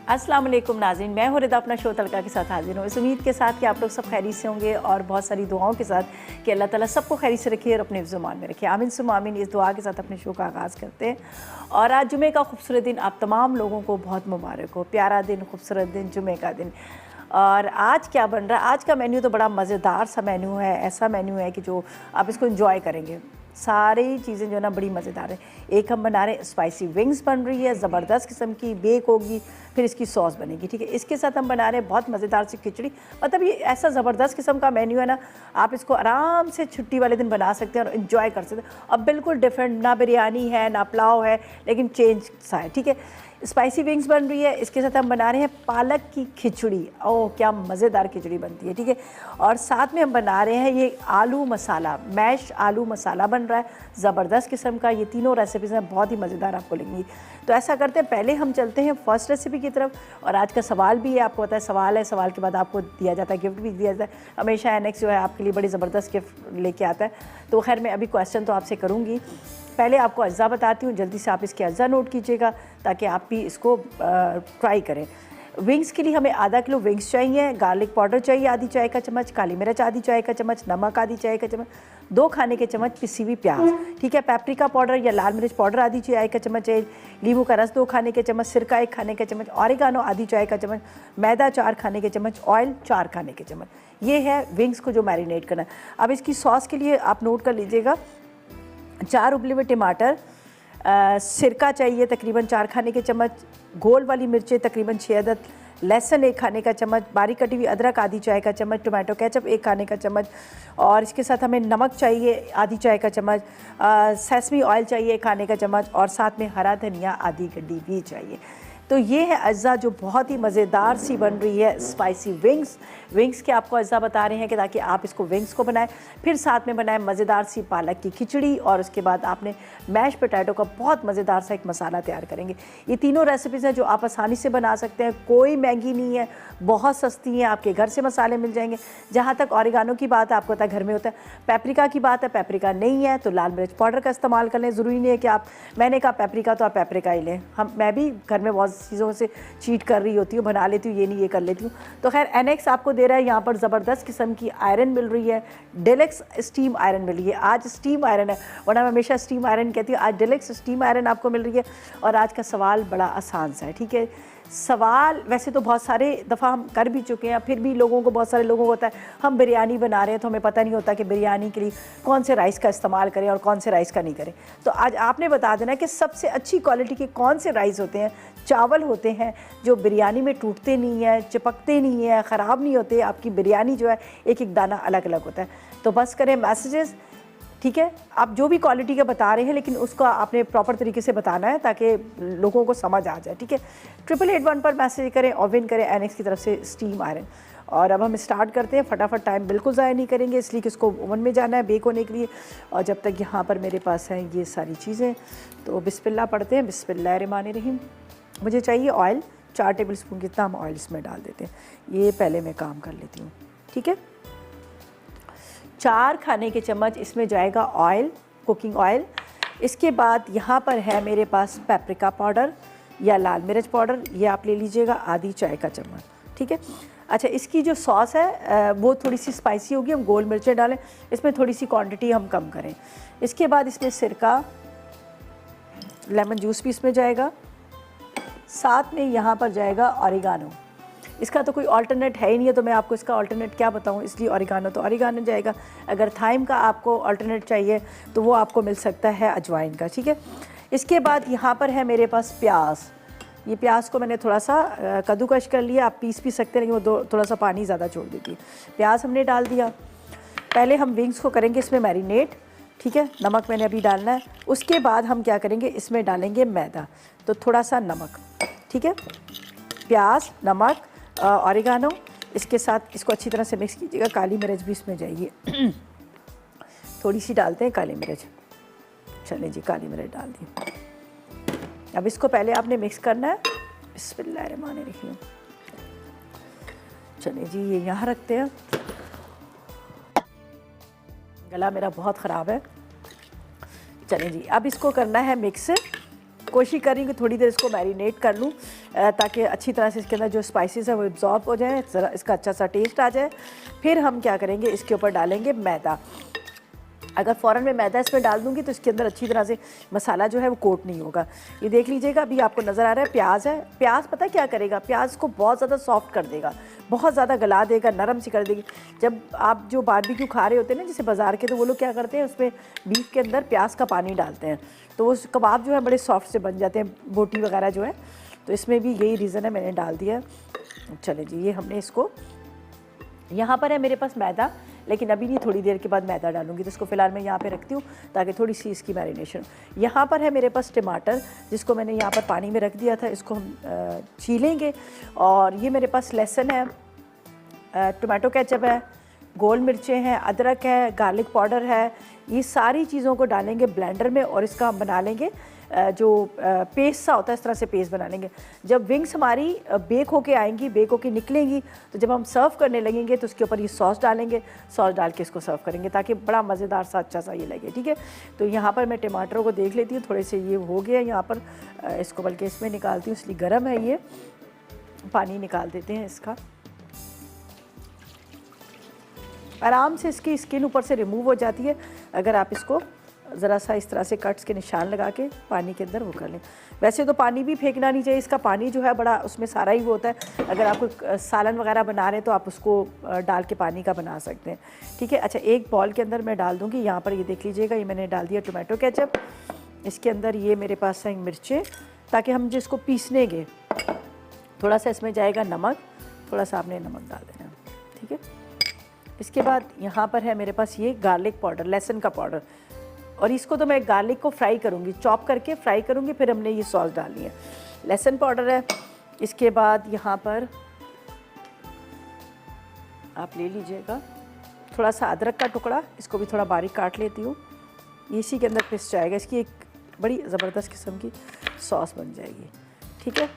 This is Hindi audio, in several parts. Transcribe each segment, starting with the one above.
अस्सलाम वालेकुम नाज़रीन, मैं हूं रिदा अपना शो तड़का के साथ हाजिर हूँ। इस उम्मीद के साथ कि आप लोग सब खैरियत से होंगे और बहुत सारी दुआओं के साथ कि अल्लाह ताला सबको खैरियत से रखे और अपने ज़ुबान में रखे। आमीन सुम्मा आमीन। इस दुआ के साथ अपने शो का आगाज़ करते हैं। और आज जुमे का खूबसूरत दिन आप तमाम लोगों को बहुत मुबारक हो। प्यारा दिन, खूबसूरत दिन, जुमे का दिन। और आज क्या बन रहा है? आज का मेन्यू तो बड़ा मज़ेदार सा मेन्यू है। ऐसा मेन्यू है कि जो आप इसको इंजॉय करेंगे। सारी चीज़ें जो है ना बड़ी मज़ेदार है। एक हम बना रहे हैं स्पाइसी विंग्स बन रही है, ज़बरदस्त किस्म की, बेक होगी, फिर इसकी सॉस बनेगी। ठीक है, इसके साथ हम बना रहे हैं बहुत मज़ेदार सी खिचड़ी। मतलब ये ऐसा ज़बरदस्त किस्म का मेन्यू है ना, आप इसको आराम से छुट्टी वाले दिन बना सकते हैं और इन्जॉय कर सकते हैं। अब बिल्कुल डिफरेंट, ना बिरयानी है ना पुलाव है, लेकिन चेंज सा है। ठीक है, स्पाइसी विंग्स बन रही है, इसके साथ हम बना रहे हैं पालक की खिचड़ी। ओह क्या मज़ेदार खिचड़ी बनती है। ठीक है, और साथ में हम बना रहे हैं ये आलू मसाला, मैश आलू मसाला बन रहा है, ज़बरदस्त किस्म का। ये तीनों रेसिपीज़ हैं, बहुत ही मज़ेदार आपको लगेंगी। तो ऐसा करते हैं, पहले हम चलते हैं फर्स्ट रेसिपी की तरफ। और आज का सवाल भी है, आपको पता है सवाल है, सवाल के बाद आपको दिया जाता है गिफ्ट भी दिया जाता है। हमेशा एनेक्स जो है आपके लिए बड़ी ज़बरदस्त गिफ्ट लेके आता है। तो खैर मैं अभी क्वेश्चन तो आपसे करूँगी, पहले आपको अज्जा बताती हूँ, जल्दी से आप इसके अज्जा नोट कीजिएगा ताकि आप भी इसको ट्राई करें। विंग्स के लिए हमें आधा किलो विंग्स चाहिए, गार्लिक पाउडर चाहिए आधी चाय का चम्मच, काली मिर्च आधी चाय का चम्मच, नमक आधी चाय का चम्मच, 2 खाने के चम्मच पिसी हुई प्याज। ठीक है, पेपरिका पाउडर या लाल मिर्च पाउडर आधी चाय का चम्मच है, नींबू का रस 2 खाने के चम्मच, सिरका 1 खाने का चम्मच, ऑरिगानो आधी चाय का चम्मच, मैदा 4 खाने के चम्मच, ऑयल 4 खाने के चम्मच। ये है विंग्स को जो मैरिनेट करना है। अब इसकी सॉस के लिए आप नोट कर लीजिएगा, 4 उबले हुए टमाटर, सिरका चाहिए तकरीबन 4 खाने के चम्मच, गोल वाली मिर्चें तकरीबन 6 अदद, लहसुन 1 खाने का चम्मच, बारीक कटी हुई अदरक आधी चाय का चम्मच, टोमेटो केचप 1 खाने का चम्मच, और इसके साथ हमें नमक चाहिए आधी चाय का चम्मच, सेसमी ऑयल चाहिए 1 खाने का चम्मच, और साथ में हरा धनिया आधी गड्डी भी चाहिए। तो ये है अज्जा जो बहुत ही मज़ेदार सी बन रही है, स्पाइसी विंग्स। विंग्स के आपको अज्जा बता रहे हैं कि ताकि आप इसको विंग्स को बनाएं, फिर साथ में बनाएं मज़ेदार सी पालक की खिचड़ी, और उसके बाद आपने मैश पोटैटो का बहुत मज़ेदार सा एक मसाला तैयार करेंगे। ये तीनों रेसिपीज़ हैं जो आप आसानी से बना सकते हैं, कोई महंगी नहीं है, बहुत सस्ती हैं, आपके घर से मसाले मिल जाएंगे। जहाँ तक ऑरिगानो की बात है, आपको पता है घर में होता है। पेपरिका की बात है, पेपरिका नहीं है तो लाल मिर्च पाउडर का इस्तेमाल कर लें। ज़रूरी नहीं है कि आप, मैंने कहा पेपरिका तो आप पेपरिका ही लें। मैं भी घर में बहुत चीज़ों से चीट कर रही होती हूँ, बना लेती हूँ, ये नहीं ये कर लेती हूँ। तो खैर एनेक्स आपको दे रहा है यहाँ पर ज़बरदस्त किस्म की आयरन मिल रही है, डेलेक्स स्टीम आयरन मिल रही है। आज स्टीम आयरन है, वरना मैं हमेशा स्टीम आयरन कहती हूँ, आज डेलेक्स स्टीम आयरन आपको मिल रही है। और आज का सवाल बड़ा आसान सा है। ठीक है, सवाल वैसे तो बहुत सारे दफ़ा हम कर भी चुके हैं, फिर भी लोगों को, बहुत सारे लोगों को होता है हम बिरयानी बना रहे हैं तो हमें पता नहीं होता कि बिरयानी के लिए कौन से राइस का इस्तेमाल करें और कौन से राइस का नहीं करें। तो आज आपने बता देना कि सबसे अच्छी क्वालिटी के कौन से राइस होते हैं, चावल होते हैं जो बिरयानी में टूटते नहीं हैं, चिपकते नहीं हैं, ख़राब नहीं होते। आपकी बिरयानी जो है एक एक दाना अलग अलग होता है। तो बस करें मैसेजेस। ठीक है, आप जो भी क्वालिटी का बता रहे हैं लेकिन उसका आपने प्रॉपर तरीके से बताना है ताकि लोगों को समझ आ जाए। ठीक है, 8881 पर मैसेज करें और विन करें एनेक्स की तरफ से स्टीम आयरन। और अब हम स्टार्ट करते हैं, फटाफट, टाइम बिल्कुल ज़ाया नहीं करेंगे इसलिए कि इसको ओवन में जाना है बेक होने के लिए। और जब तक यहाँ पर मेरे पास हैं ये सारी चीज़ें, तो बिस्मिल्लाह पढ़ते हैं। बिस्मिल्लाहिर्रहमानिर्रहीम। मुझे चाहिए ऑयल, 4 टेबल स्पून कितना हम ऑयल इसमें डाल देते हैं। ये पहले मैं काम कर लेती हूँ। ठीक है, 4 खाने के चम्मच इसमें जाएगा ऑयल, कुकिंग ऑयल। इसके बाद यहाँ पर है मेरे पास पेपरिका पाउडर या लाल मिर्च पाउडर, ये आप ले लीजिएगा आधी चाय का चम्मच। ठीक है, अच्छा इसकी जो सॉस है वो थोड़ी सी स्पाइसी होगी, हम गोल मिर्चें डालें, इसमें थोड़ी सी क्वांटिटी हम कम करें। इसके बाद इसमें सिरका, लेमन जूस भी इसमें जाएगा, साथ में यहाँ पर जाएगा ऑरिगानो। इसका तो कोई अल्टरनेट है ही नहीं है, तो मैं आपको इसका अल्टरनेट क्या बताऊँ, इसलिए ऑरिगानो तो ऑरिगानो जाएगा। अगर थाइम का आपको अल्टरनेट चाहिए तो वो आपको मिल सकता है अजवाइन का। ठीक है, इसके बाद यहाँ पर है मेरे पास प्याज। ये प्याज को मैंने थोड़ा सा कद्दूकश कर लिया, आप पीस भी सकते हैं लेकिन वो थोड़ा सा पानी ज़्यादा छोड़ देती है। प्याज हमने डाल दिया। पहले हम विंग्स को करेंगे इसमें मैरिनेट। ठीक है, नमक मैंने अभी डालना है। उसके बाद हम क्या करेंगे, इसमें डालेंगे मैदा, तो थोड़ा सा नमक। ठीक है, प्याज, नमक, ऑरिगानो, इसके साथ इसको अच्छी तरह से मिक्स कीजिएगा। काली मिर्च भी इसमें जाइए, थोड़ी सी डालते हैं काली मिर्च। चलें जी, काली मिर्च डाल दी। अब इसको पहले आपने मिक्स करना है। बिस्मिल्लाहिर्रहमानिर्रहीम। चलें जी, ये यहाँ रखते हैं। गला मेरा बहुत ख़राब है। चलें जी, अब इसको करना है मिक्स। कोशिश करेंगे थोड़ी देर इसको मैरिनेट कर लूँ, ताकि अच्छी तरह से इसके अंदर जो स्पाइसेस है वो एब्जॉर्ब हो जाए, ज़रा इसका अच्छा सा टेस्ट आ जाए। फिर हम क्या करेंगे, इसके ऊपर डालेंगे मैदा। अगर फ़ौरन मैं मैदा इसमें डाल दूँगी तो इसके अंदर अच्छी तरह से मसाला जो है वो कोट नहीं होगा। ये देख लीजिएगा, अभी आपको नज़र आ रहा है प्याज है। प्याज पता है क्या करेगा, प्याज को बहुत ज़्यादा सॉफ्ट कर देगा, बहुत ज़्यादा गला देगा, नरम सी कर देगी। जब आप जो बारबेक्यू खा रहे होते हैं ना जैसे बाज़ार के, तो वो लोग क्या करते हैं, उसमें बीफ के अंदर प्याज का पानी डालते हैं, तो वो कबाब जो है बड़े सॉफ्ट से बन जाते हैं, बोटी वगैरह जो है। तो इसमें भी यही रीज़न है, मैंने डाल दिया। चले जी, ये हमने इसको, यहाँ पर है मेरे पास मैदा, लेकिन अभी नहीं, थोड़ी देर के बाद मैदा डालूंगी। तो इसको फ़िलहाल मैं यहाँ पे रखती हूँ ताकि थोड़ी सी इसकी मैरिनेशन। यहाँ पर है मेरे पास टमाटर, जिसको मैंने यहाँ पर पानी में रख दिया था, इसको हम छीलेंगे। और ये मेरे पास लहसुन है, टमाटो केचप है, गोल मिर्चें हैं, अदरक है, गार्लिक पाउडर है। ये सारी चीज़ों को डालेंगे ब्लेंडर में और इसका हम बना लेंगे जो पेस्ट सा होता है, इस तरह से पेस्ट बना लेंगे। जब विंग्स हमारी बेक होके आएंगी, बेक होके निकलेंगी, तो जब हम सर्व करने लगेंगे तो उसके ऊपर ये सॉस डालेंगे, सॉस डाल के इसको सर्व करेंगे ताकि बड़ा मज़ेदार सा अच्छा सा ये लगे। ठीक है, तो यहाँ पर मैं टमाटरों को देख लेती हूँ, थोड़े से ये हो गया यहाँ पर, इसको बल्कि इसमें निकालती हूँ, इसलिए गर्म है ये, पानी निकाल देते हैं इसका। आराम से इसकी स्किन ऊपर से रिमूव हो जाती है अगर आप इसको ज़रा सा इस तरह से कट्स के निशान लगा के पानी के अंदर वो कर लें। वैसे तो पानी भी फेंकना नहीं चाहिए, इसका पानी जो है बड़ा, उसमें सारा ही वो होता है। अगर आप कोई सालन वगैरह बना रहे हैं तो आप उसको डाल के पानी का बना सकते हैं। ठीक है, अच्छा, एक बॉल के अंदर मैं डाल दूँगी, यहाँ पर ये देख लीजिएगा, ये मैंने डाल दिया टोमेटो केचप। इसके अंदर ये मेरे पास है मिर्चें, ताकि हम जिसको पीसनेंगे थोड़ा सा इसमें जाएगा नमक, थोड़ा सा आपने नमक डाल देना। ठीक है, इसके बाद यहाँ पर है मेरे पास ये गार्लिक पाउडर, लहसुन का पाउडर, और इसको तो मैं गार्लिक को फ्राई करूँगी, चॉप करके फ्राई करूँगी, फिर हमने ये सॉस डालनी है। लहसुन पाउडर है। इसके बाद यहाँ पर आप ले लीजिएगा थोड़ा सा अदरक का टुकड़ा, इसको भी थोड़ा बारीक काट लेती हूँ, इसी के अंदर पिस जाएगा, इसकी एक बड़ी ज़बरदस्त किस्म की सॉस बन जाएगी। ठीक है,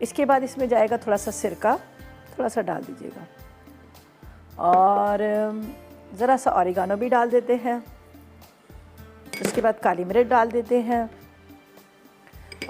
इसके बाद इसमें जाएगा थोड़ा सा सिरका, थोड़ा सा डाल दीजिएगा, और ज़रा सा ऑरिगानो भी डाल देते हैं। उसके बाद काली मिर्च डाल देते हैं,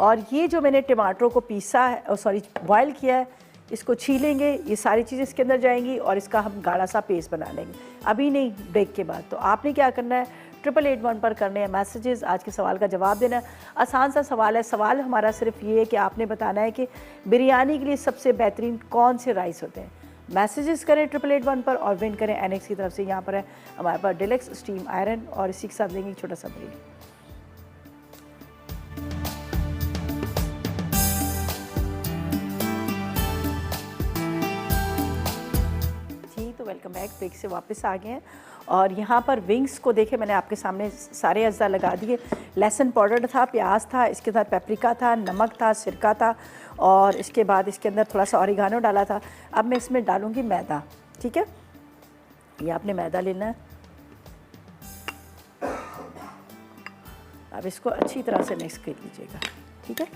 और ये जो मैंने टमाटरों को पीसा है, सॉरी बॉयल किया है, इसको छीलेंगे, ये सारी चीज़ें इसके अंदर जाएंगी और इसका हम गाढ़ा सा पेस्ट बना लेंगे। अभी नहीं, ब्रेक के बाद। तो आपने क्या करना है, 8881 पर करने हैं मैसेजेस, आज के सवाल का जवाब देना है। आसान सा सवाल है। सवाल हमारा सिर्फ ये है कि आपने बताना है कि बिरयानी के लिए सबसे बेहतरीन कौन से राइस होते हैं। मैसेजेस करें 8881 पर और विन करें एनएक्स की तरफ से। यहाँ पर है हमारे पास डिलक्स स्टीम आयरन, और इसी के साथ देंगे एक छोटा सा ब्रेक। तो वेलकम बैक, ब्रेक से वापस आ गए हैं, और यहाँ पर विंग्स को देखे मैंने आपके सामने सारे अज्जा लगा दिए। लहसुन पाउडर था, प्याज था, इसके साथ पेपरिका था, नमक था, सिरका था, और इसके बाद इसके अंदर थोड़ा सा ऑरिगानो डाला था। अब मैं इसमें डालूँगी मैदा। ठीक है, ये आपने मैदा लेना है। अब इसको अच्छी तरह से मिक्स कर लीजिएगा। ठीक है,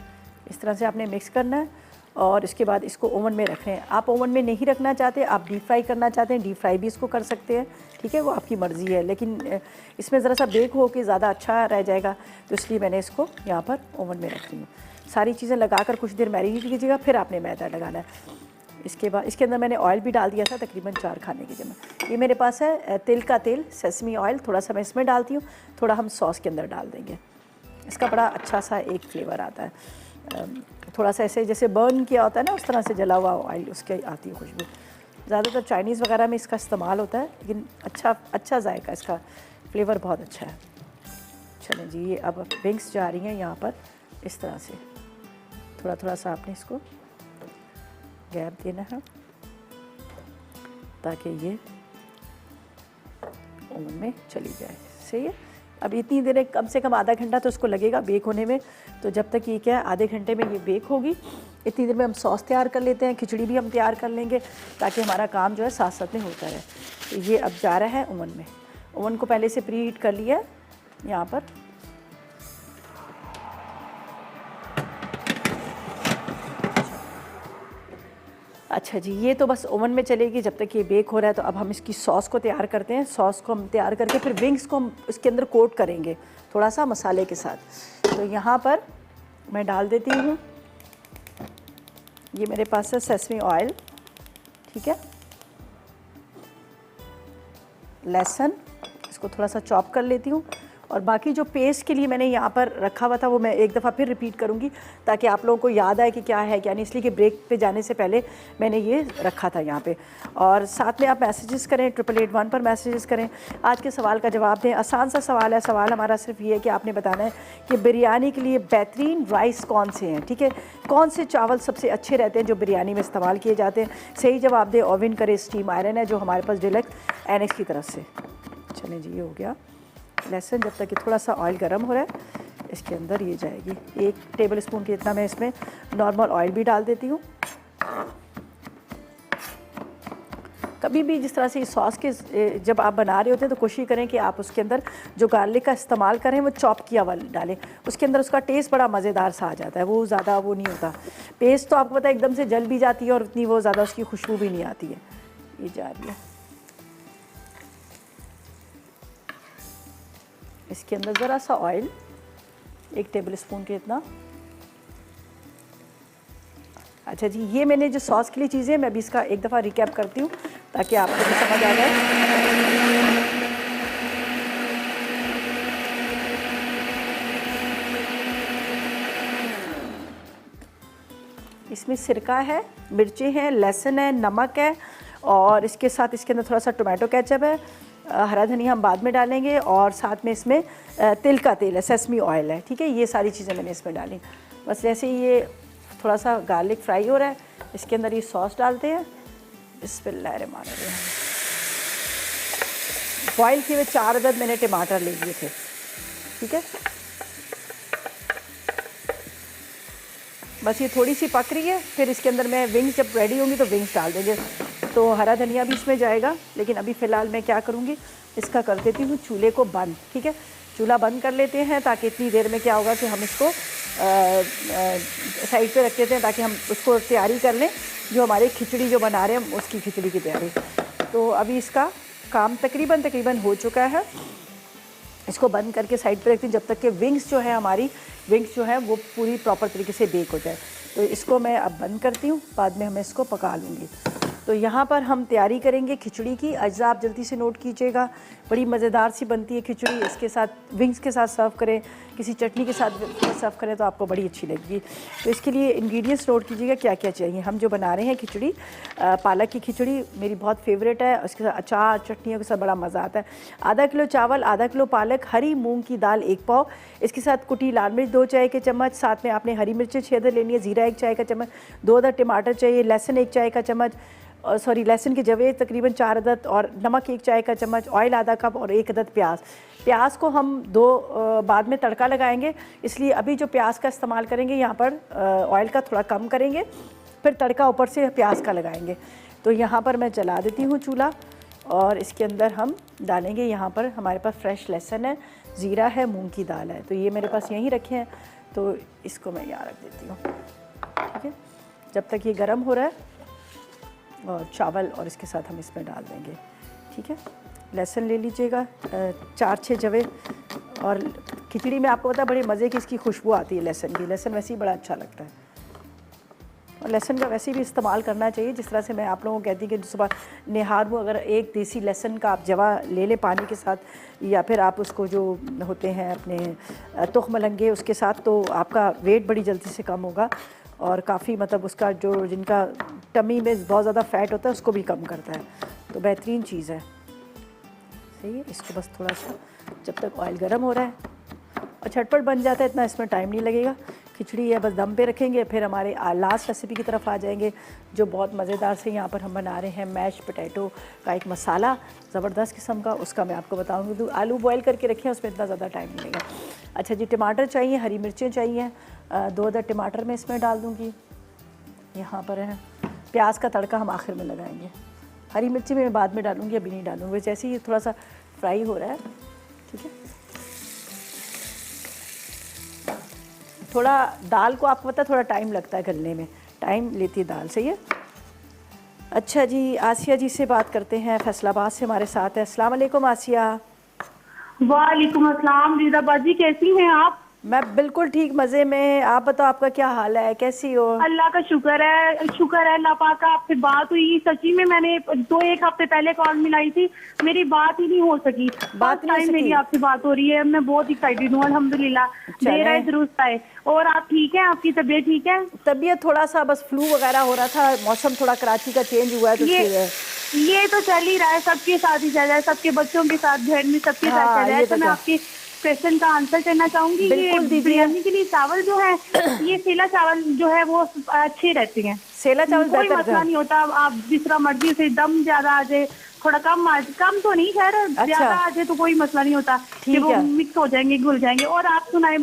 इस तरह से आपने मिक्स करना है, और इसके बाद इसको ओवन में रख रहे हैं। आप ओवन में नहीं रखना चाहते, आप डीप फ्राई करना चाहते हैं, डीप फ्राई भी इसको कर सकते हैं। ठीक है, वो आपकी मर्ज़ी है, लेकिन इसमें ज़रा सा बेक हो के ज़्यादा अच्छा रह जाएगा, तो इसलिए मैंने इसको यहाँ पर ओवन में रख रही हूँ। सारी चीज़ें लगाकर कुछ देर मैरिनेट कीजिएगा, फिर आपने मैदा लगाना है। इसके बाद इसके अंदर मैंने ऑयल भी डाल दिया था, तकरीबन 4 खाने की चम्मच। ये मेरे पास है तिल का तेल, सेसमी ऑयल, थोड़ा सा मैं इसमें डालती हूँ, थोड़ा हम सॉस के अंदर डाल देंगे। इसका बड़ा अच्छा सा एक फ्लेवर आता है, थोड़ा सा ऐसे जैसे बर्न किया होता है ना, उस तरह से जला हुआ ऑयल उसके आती है खुशबू। ज़्यादातर चाइनीज़ वगैरह में इसका इस्तेमाल होता है, लेकिन अच्छा जायका, इसका फ्लेवर बहुत अच्छा है। चलें जी, ये अब विंग्स जा रही हैं यहाँ पर इस तरह से, थोड़ा थोड़ा सा आपने इसको गैप देना है ताकि ये ओवन में चली जाए। सही है, अब इतनी देर, कम से कम आधा घंटा तो इसको लगेगा बेक होने में। तो जब तक ये क्या है, आधे घंटे में ये बेक होगी, इतनी देर में हम सॉस तैयार कर लेते हैं, खिचड़ी भी हम तैयार कर लेंगे, ताकि हमारा काम जो है साथ साथ में होता रहे। तो ये अब जा रहा है ओवन में। ओवन को पहले से प्री हीट कर लिया यहाँ पर। अच्छा जी, ये तो बस ओवन में चलेगी जब तक ये बेक हो रहा है। तो अब हम इसकी सॉस को तैयार करते हैं। सॉस को हम तैयार करके फिर विंग्स को हम इसके अंदर कोट करेंगे थोड़ा सा मसाले के साथ। तो यहाँ पर मैं डाल देती हूँ ये मेरे पास है सेसमी ऑयल, ठीक है, लहसुन, इसको थोड़ा सा चॉप कर लेती हूँ। और बाकी जो पेस्ट के लिए मैंने यहाँ पर रखा हुआ था वो मैं एक दफ़ा फिर रिपीट करूँगी ताकि आप लोगों को याद आए कि क्या है क्या नहीं, इसलिए कि ब्रेक पे जाने से पहले मैंने ये रखा था यहाँ पे। और साथ में आप मैसेजेस करें, 8881 पर मैसेजेस करें, आज के सवाल का जवाब दें। आसान सा सवाल है, सवाल हमारा सिर्फ ये है कि आपने बताना है कि बिरयानी के लिए बेहतरीन राइस कौन से हैं, ठीक है, कौन से चावल सबसे अच्छे रहते हैं जो बिरयानी में इस्तेमाल किए जाते हैं। सही जवाब दें। ओवन करे स्टीम आयरन है जो हमारे पास डायरेक्ट एनेक्स की तरफ से। चलें जी, ये हो गया लहसुन। जब तक कि थोड़ा सा ऑयल गर्म हो रहा है इसके अंदर ये जाएगी 1 टेबल स्पून की इतना मैं इसमें नॉर्मल ऑयल भी डाल देती हूँ। कभी भी जिस तरह से इस सॉस के जब आप बना रहे होते हैं तो कोशिश करें कि आप उसके अंदर जो गार्लिक का इस्तेमाल करें वो चॉप किया हुआ डालें, उसके अंदर उसका टेस्ट बड़ा मज़ेदार सा आ जाता है, वो ज़्यादा वो नहीं होता। पेस्ट तो आपको पता है एकदम से जल भी जाती है और उतनी वो ज़्यादा उसकी खुशबू भी नहीं आती है। ये जा रही है, इसके अंदर ज़रा सा ऑयल 1 टेबल स्पून के इतना। अच्छा जी, ये मैंने जो सॉस के लिए चीज़ें मैं अभी इसका एक दफ़ा रिकैप करती हूँ ताकि आपको भी समझ आ जाए। इसमें सिरका है, मिर्चें हैं, लहसुन है, नमक है और इसके साथ इसके अंदर थोड़ा सा टोमेटो केचप है, हरा धनिया हम बाद में डालेंगे और साथ में इसमें तिल का तेल है, सेसमी ऑयल है, ठीक है। ये सारी चीज़ें मैंने इसमें डाली। बस जैसे ही ये थोड़ा सा गार्लिक फ्राई हो रहा है इसके अंदर ये सॉस डालते हैं। बिस्मिल्लाहिर्रहमानिर्रहीम। बॉयल किए हुए 4 अदद मैंने टमाटर ले लिए थे, ठीक है। बस ये थोड़ी सी पक रही है, फिर इसके अंदर मैं विंग्स जब रेडी होंगी तो विंग्स डाल देंगे। तो हरा धनिया भी इसमें जाएगा, लेकिन अभी फ़िलहाल मैं क्या करूँगी, इसका कर देती हूँ चूल्हे को बंद, ठीक है। चूल्हा बंद कर लेते हैं ताकि इतनी देर में क्या होगा कि हम इसको साइड पे रख देते हैं ताकि हम उसको तैयारी कर लें, जो हमारी खिचड़ी जो बना रहे हैं उसकी खिचड़ी की तैयारी। तो अभी इसका काम तकरीबन हो चुका है। इसको बंद करके साइड पे रखती हूँ जब तक कि विंग्स जो है हमारी विंग्स जो है वो पूरी प्रॉपर तरीके से बेक हो जाए। तो इसको मैं अब बंद करती हूँ, बाद में मैं इसको पका लूँगी। तो यहाँ पर हम तैयारी करेंगे खिचड़ी की। अज्जा आप जल्दी से नोट कीजिएगा, बड़ी मज़ेदार सी बनती है खिचड़ी। इसके साथ विंग्स के साथ सर्व करें, किसी चटनी के साथ सर्व करें तो आपको बड़ी अच्छी लगेगी। तो इसके लिए इंग्रेडिएंट्स नोट कीजिएगा क्या क्या चाहिए। हम जो बना रहे हैं खिचड़ी, पालक की खिचड़ी मेरी बहुत फेवरेट है, उसके साथ अचार चटनियों के साथ बड़ा मज़ा आता है। आधा किलो चावल, आधा किलो पालक, हरी मूंग की दाल 1 पाव, इसके साथ कुटी लाल मिर्च 2 चाय के चम्मच, साथ में आपने हरी मिर्चें 6 अदद लेनी है, ज़ीरा 1 चाय का चम्मच, 2 अदद टमाटर चाहिए, लहसुन 1 चाय का चम्मच, और सॉरी लहसुन के जवे तकरीबन 4 अदद, और नमक 1 चाय का चम्मच, ऑयल आधा कप और 1 अदद प्याज। प्याज को हम बाद में तड़का लगाएंगे, इसलिए अभी जो प्याज का इस्तेमाल करेंगे यहाँ पर ऑयल का थोड़ा कम करेंगे, फिर तड़का ऊपर से प्याज का लगाएंगे। तो यहाँ पर मैं जला देती हूँ चूल्हा और इसके अंदर हम डालेंगे, यहाँ पर हमारे पास फ्रेश लहसुन है, ज़ीरा है, मूंग की दाल है, तो ये मेरे पास यहीं रखे हैं, तो इसको मैं यहाँ रख देती हूँ, ठीक है। जब तक ये गर्म हो रहा है और चावल और इसके साथ हम इसमें डाल देंगे, ठीक है। लहसुन ले लीजिएगा 4-6 जवे, और खिचड़ी में आपको पता है बड़े मज़े की इसकी खुशबू आती है लहसुन की। लहसुन वैसे ही बड़ा अच्छा लगता है और लहसुन का वैसे भी इस्तेमाल करना चाहिए। जिस तरह से मैं आप लोगों को कहती हूँ कि सुबह निहार में अगर एक देसी लहसुन का आप जवा ले लें पानी के साथ, या फिर आप उसको जो होते हैं अपने तुख मलंगे उसके साथ, तो आपका वेट बड़ी जल्दी से कम होगा और काफ़ी मतलब उसका जो जिनका टमी में बहुत ज़्यादा फ़ैट होता है उसको भी कम करता है, तो बेहतरीन चीज़ है। सही है, इसको बस थोड़ा सा जब तक ऑयल गर्म हो रहा है और झटपट बन जाता है, इतना इसमें टाइम नहीं लगेगा। खिचड़ी है बस दम पे रखेंगे, फिर हमारे लास्ट रेसिपी की तरफ आ जाएंगे जो बहुत मज़ेदार से यहाँ पर हम बना रहे हैं मैश पोटैटो का एक मसाला ज़बरदस्त किस्म का, उसका मैं आपको बताऊँगी। तो आलू बॉयल करके रखें, उसमें इतना ज़्यादा टाइम नहीं लगेगा। अच्छा जी, टमाटर चाहिए, हरी मिर्चें चाहिए, 2 अदद टमाटर मैं इसमें डाल दूँगी, यहाँ पर है। प्याज का तड़का हम आखिर में लगाएंगे, हरी मिर्ची मैं बाद में डालूँगी, अभी नहीं डालूँगी। जैसे ही थोड़ा सा फ्राई हो रहा है, ठीक है। थोड़ा दाल को आपको पता है थोड़ा टाइम लगता है गलने में, टाइम लेती है दाल, सही है। अच्छा जी, आसिया जी से बात करते हैं, फैसलाबाद से हमारे साथ है। अस्सलाम वालेकुम आसिया। वालेकुम अस्सलाम। रिदा बाजी कैसी हैं आप? मैं बिल्कुल ठीक, मज़े में। आप बताओ, आपका क्या हाल है, कैसी हो? अल्लाह का शुक्र है अल्लाह पाक का। आपसे बात हुई सच्ची में, मैंने एक हफ्ते पहले कॉल मिलाई थी, मेरी बात ही नहीं हो सकी। बात फर्स्ट नहीं हो टाइम मेरी सकी? आपसे बात हो रही है, मैं बहुत एक्साइटेड हूँ अल्हम्दुलिल्लाह। देर आए चलें। दुरुस्त आए। और आप ठीक हैं? आपकी तबीयत ठीक है? तबीयत थोड़ा सा बस फ्लू वगैरह हो रहा था, मौसम थोड़ा कराची का चेंज हुआ है तो ये उसकी वजह। ये तो चल ही रहा है, सबके साथ ही चल रहा है, सबके बच्चों के साथ, घर में सबके साथ चल हाँ, रहा है। ये तो तो मैं क्या, आपके क्वेश्चन का आंसर करना चाहूंगी। ये बिल्कुल दीजिए। बिरयानी के लिए चावल जो है, ये सेला चावल जो है वो अच्छे रहते हैं। सेला चावल कोई बेहतर था। मसला नहीं होता। आप जिस तरह मर्जी से, दम ज्यादा आ जाए, थोड़ा कम आ, कम तो नहीं, खैर अच्छा, ज्यादा आ जाए तो कोई मसला नहीं होता कि ठीक वो है। मिक्स हो जाएंगे, घुल जाएंगे। और आप सुनाए,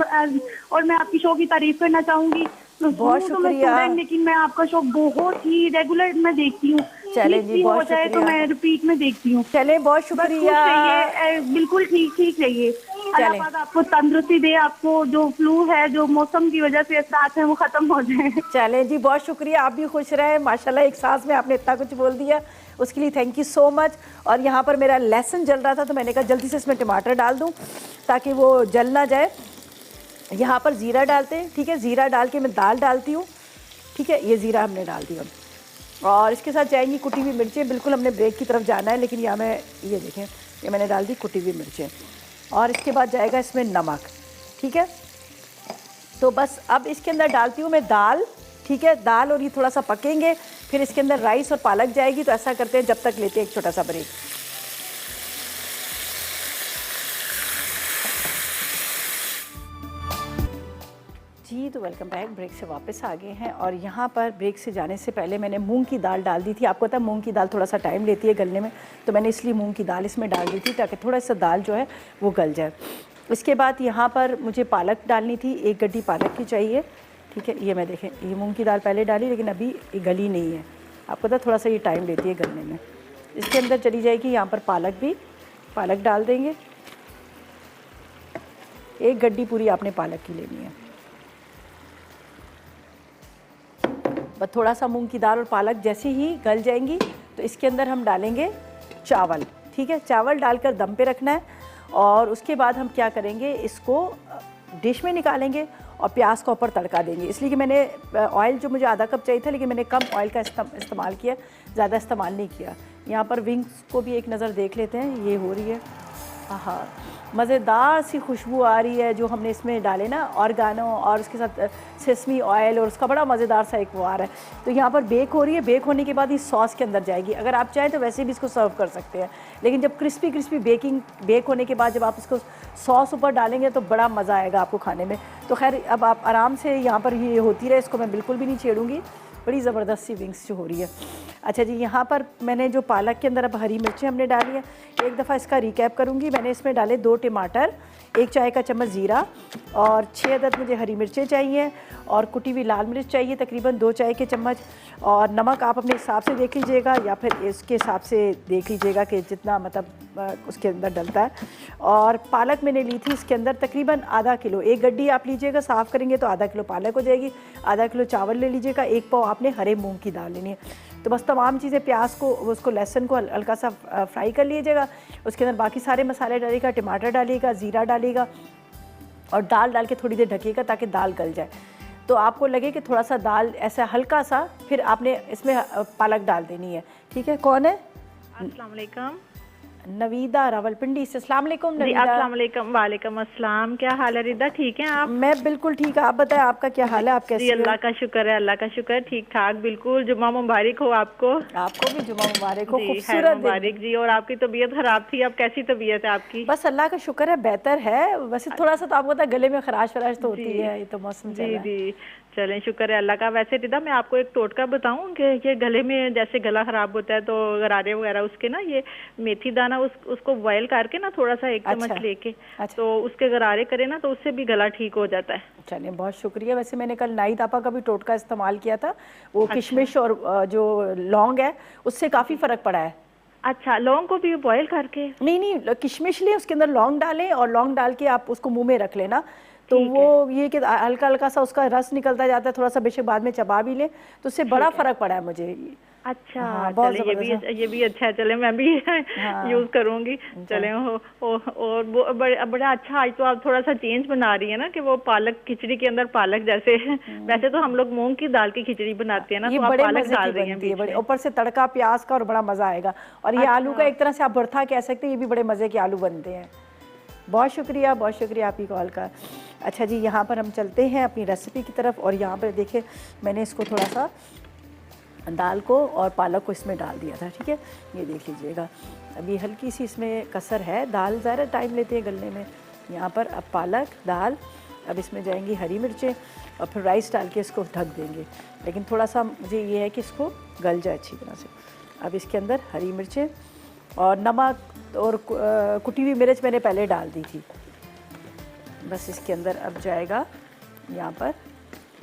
और मैं आपकी शो की तारीफ करना चाहूंगी। तो बहुत हूँ तो मैं शुक्रिया। स्टूडेंट, लेकिन मैं आपका शो बहुत ही रेगुलर मैं देखती हूँ। चलें मिस जी, भी हो बहुत जाए तो शुक्रिया। मैं रिपीट में देखती हूँ। चलें, बहुत बस शुक्रिया। खुश रहिए, बिल्कुल ठीक ठीक रहिए। अल्लाह चलें। पाक आपको तंदुरुस्ती दे, आपको जो फ्लू है, जो मौसम की वजह से साथ है, वो खत्म हो जाए। चलें जी, बहुत शुक्रिया। आप भी खुश रहें माशाल्लाह। एक सांस में आपने इतना कुछ बोल दिया, उसके लिए थैंक यू सो मच। और यहाँ पर मेरा लहसुन जल रहा था तो मैंने कहा जल्दी से इसमें टमाटर डाल दूँ ताकि वो जल ना जाए। यहाँ पर ज़ीरा डालते हैं, ठीक है। ज़ीरा डाल के मैं दाल डालती हूँ, ठीक है। ये ज़ीरा हमने डाल दिया और इसके साथ जाएंगी कुटी हुई मिर्चें। बिल्कुल हमने ब्रेक की तरफ जाना है, लेकिन यहाँ मैं ये देखें, ये मैंने डाल दी कुटी हुई मिर्चें। और इसके बाद जाएगा इसमें नमक, ठीक है। तो बस अब इसके अंदर डालती हूँ मैं दाल, ठीक है। दाल और ये थोड़ा सा पकेंगे, फिर इसके अंदर राइस और पालक जाएगी। तो ऐसा करते हैं, जब तक लेते हैं एक छोटा सा ब्रेक। जी, तो वेलकम बैक। ब्रेक से वापस आ गए हैं और यहाँ पर ब्रेक से जाने से पहले मैंने मूंग की दाल डाल दी थी। आपको पता है मूंग की दाल थोड़ा सा टाइम लेती है गलने में, तो मैंने इसलिए मूंग की दाल इसमें डाल दी थी ताकि थोड़ा सा दाल जो है वो गल जाए। इसके बाद यहाँ पर मुझे पालक डालनी थी, 1 गड्डी पालक की चाहिए, ठीक है। ये मैं देखें, ये मूँग की दाल पहले डाली लेकिन अभी ये गली नहीं है। आपको पता है थोड़ा सा ये टाइम लेती है गलने में। इसके अंदर चली जाएगी यहाँ पर पालक भी, पालक डाल देंगे। 1 गड्डी पूरी आपने पालक की लेनी है। बस थोड़ा सा मूंग की दाल और पालक जैसे ही गल जाएंगी तो इसके अंदर हम डालेंगे चावल, ठीक है। चावल डालकर दम पे रखना है और उसके बाद हम क्या करेंगे, इसको डिश में निकालेंगे और प्याज का ऊपर तड़का देंगे। इसलिए कि मैंने ऑयल जो मुझे आधा कप चाहिए था, लेकिन मैंने कम ऑयल का इस्तेमाल किया, ज़्यादा इस्तेमाल नहीं किया। यहाँ पर विंग्स को भी एक नज़र देख लेते हैं, ये हो रही है। हाँ, मज़ेदार सी खुशबू आ रही है जो हमने इसमें डाले ना, ऑर्गेनो और उसके साथ सेसमी ऑयल, और उसका बड़ा मज़ेदार सा एक वो आ रहा है। तो यहाँ पर बेक हो रही है। बेक होने के बाद इस सॉस के अंदर जाएगी। अगर आप चाहें तो वैसे भी इसको सर्व कर सकते हैं, लेकिन जब क्रिस्पी क्रिस्पी बेक होने के बाद जब आप इसको सॉस ऊपर डालेंगे तो बड़ा मज़ा आएगा आपको खाने में। तो खैर अब आप आराम से यहाँ पर ये होती रहे, इसको मैं बिल्कुल भी नहीं छेड़ूंगी। बड़ी ज़बरदस्त सी विंग्स जो हो रही है। अच्छा जी, यहाँ पर मैंने जो पालक के अंदर अब हरी मिर्चें हमने डाली है, एक दफ़ा इसका रिकैप करूँगी। मैंने इसमें डाले 2 टमाटर, 1 चाय का चम्मच ज़ीरा और 6 अदद मुझे हरी मिर्चें चाहिए और कुटी हुई लाल मिर्च चाहिए तकरीबन 2 चाय के चम्मच। और नमक आप अपने हिसाब से देख लीजिएगा या फिर इसके हिसाब से देख लीजिएगा कि जितना मतलब उसके अंदर डलता है। और पालक मैंने ली थी इसके अंदर तकरीबन आधा किलो, 1 गड्डी आप लीजिएगा, साफ़ करेंगे तो आधा किलो पालक हो जाएगी। आधा किलो चावल ले लीजिएगा, 1 पाव आपने हरे मूंग की दाल लेनी है। तो बस तमाम चीज़ें, प्याज को, उसको लहसुन को हल्का सा फ्राई कर लीजिएगा। उसके अंदर बाकी सारे मसाले डालिएगा, टमाटर डालिएगा, ज़ीरा डालिएगा और दाल डाल के थोड़ी देर ढकिएगा ताकि दाल गल जाए। तो आपको लगे कि थोड़ा सा दाल ऐसा हल्का सा, फिर आपने इसमें पालक डाल देनी है, ठीक है। कौन है? अस्सलाम वालेकुम। नवीदा रावलपिंडी से। अस्सलाम वालेकुम जी, नवीदा। अस्सलाम वालेकुम। वालेकुम अस्सलाम। क्या हाल है रिदा, ठीक हैं आप? मैं बिल्कुल ठीक है, आप बताएं आपका क्या हाल है, आप कैसी जी, हैं? अल्लाह का शुक्र है, अल्लाह का शुक्र है, ठीक ठाक बिल्कुल। जुम्मा मुबारक हो आपको। आपको भी जुम्मा मुबारक हो, जी, खूबसूरत दिन। मुबारक जी। और आपकी तबीयत खराब थी, अब कैसी तबीयत है आपकी? बस अल्लाह का शुक्र है, बेहतर है। वैसे थोड़ा सा तो आपको पता है गले में खराश वराश तो होती जी, है, ये तो मौसम चल जी रहा है। जी, चलें, शुक्र है अल्लाह का। वैसे रिदा, मैं आपको एक टोटका बताऊं कि ये गले में जैसे गला खराब होता है तो गरारे वगैरह, उसके ना ये मेथी दाना उसको बॉयल करके ना थोड़ा सा 1 चम्मच लेके, अच्छा। तो उसके गरारे करें ना तो उससे भी गला ठीक हो जाता है। चलिए, बहुत शुक्रिया। वैसे मैंने कल नाई तापा का भी टोटका इस्तेमाल किया था, वो किशमिश और जो लौंग है उससे काफ़ी फ़र्क पड़ा है। अच्छा, लौंग को भी बॉयल करके? नहीं, किशमिश ले, उसके अंदर लौंग डालें और लौंग डाल के आप उसको मुंह में रख लेना, तो वो ये कि हल्का हल्का सा उसका रस निकलता जाता है, थोड़ा सा बेशक बाद में चबा भी लें, तो उससे बड़ा फ़र्क पड़ा है मुझे। अच्छा हाँ, बहुत चले ज़बरदस्त। ये भी अच्छा है, चले मैं भी हाँ। यूज करूंगी। चले और वो बड़ा अच्छा, आज तो आप थोड़ा सा चेंज बना रही है ना कि वो पालक खिचड़ी के अंदर पालक जैसे वैसे तो हम लोग मूंग की दाल की खिचड़ी बनाते हैं ना, ये तो आप बड़े पालक मज़े की डाल रही हैं बनती है, बीच बड़े में। ऊपर से तड़का प्याज का और बड़ा मज़ा आएगा। और ये आलू का अच्छा एक तरह से आप भरता कह सकते हैं, ये भी बड़े मज़े के आलू बनते हैं। बहुत शुक्रिया आपकी कॉल का। अच्छा जी, यहाँ पर हम चलते हैं अपनी रेसिपी की तरफ। और यहाँ पर देखिए मैंने इसको थोड़ा सा दाल को और पालक को इसमें डाल दिया था, ठीक है, ये देख लीजिएगा। अभी हल्की सी इसमें कसर है, दाल ज़्यादा टाइम लेते हैं गलने में। यहाँ पर अब पालक दाल, अब इसमें जाएंगी हरी मिर्चें और फिर राइस डाल के इसको ढक देंगे। लेकिन थोड़ा सा मुझे ये है कि इसको गल जाए अच्छी तरह से। अब इसके अंदर हरी मिर्चें और नमक और कुटी हुई मिर्च मैंने पहले डाल दी थी। बस इसके अंदर अब जाएगा, यहाँ पर